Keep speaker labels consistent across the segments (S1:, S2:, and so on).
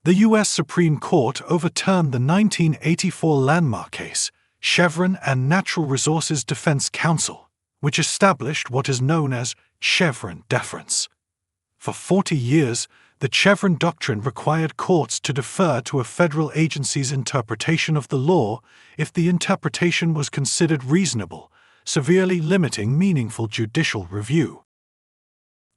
S1: The U.S. Supreme Court overturned the 1984 landmark case, Chevron and Natural Resources Defense Council, which established what is known as Chevron Deference. For 40 years, the Chevron doctrine required courts to defer to a federal agency's interpretation of the law if the interpretation was considered reasonable, severely limiting meaningful judicial review.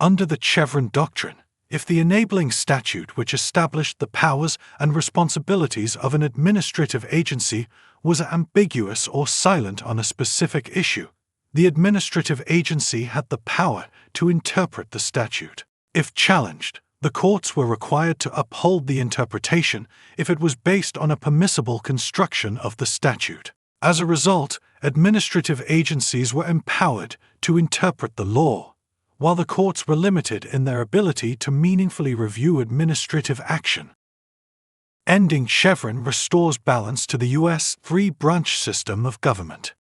S1: Under the Chevron doctrine, if the enabling statute which established the powers and responsibilities of an administrative agency was ambiguous or silent on a specific issue, the administrative agency had the power to interpret the statute. If challenged, the courts were required to uphold the interpretation if it was based on a permissible construction of the statute. As a result, administrative agencies were empowered to interpret the law, while the courts were limited in their ability to meaningfully review administrative action. Ending Chevron restores balance to the U.S. three-branch system of government.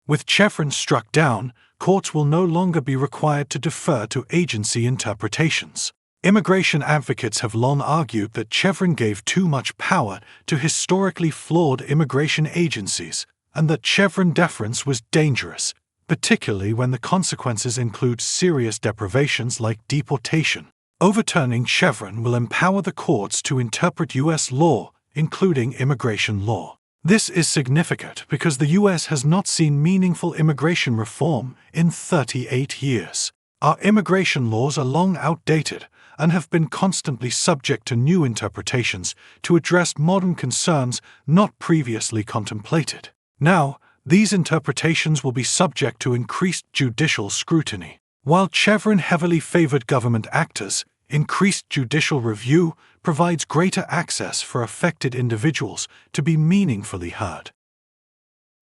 S1: With Chevron struck down, courts will no longer be required to defer to agency interpretations. Immigration advocates have long argued that Chevron gave too much power to historically flawed immigration agencies, and that Chevron deference was dangerous, particularly when the consequences include serious deprivations like deportation. Overturning Chevron will empower the courts to interpret U.S. law, including immigration law. This is significant because the U.S. has not seen meaningful immigration reform in 38 years. Our immigration laws are long outdated and have been constantly subject to new interpretations to address modern concerns not previously contemplated. Now, these interpretations will be subject to increased judicial scrutiny. While Chevron heavily favored government actors, increased judicial review provides greater access for affected individuals to be meaningfully heard.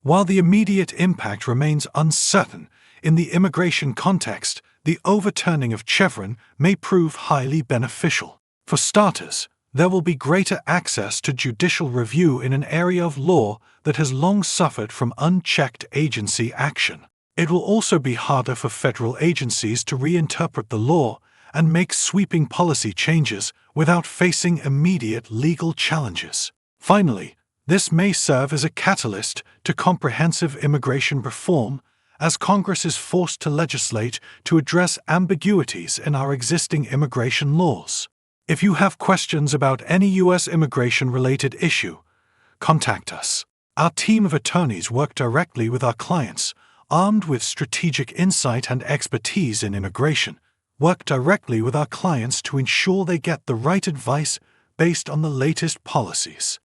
S1: While the immediate impact remains uncertain, in the immigration context, the overturning of Chevron may prove highly beneficial. For starters, there will be greater access to judicial review in an area of law that has long suffered from unchecked agency action. It will also be harder for federal agencies to reinterpret the law and make sweeping policy changes without facing immediate legal challenges. Finally, this may serve as a catalyst to comprehensive immigration reform as Congress is forced to legislate to address ambiguities in our existing immigration laws. If you have questions about any U.S. immigration-related issue, contact us. Our team of attorneys work directly with our clients, armed with strategic insight and expertise in immigration, work directly with our clients to ensure they get the right advice based on the latest policies.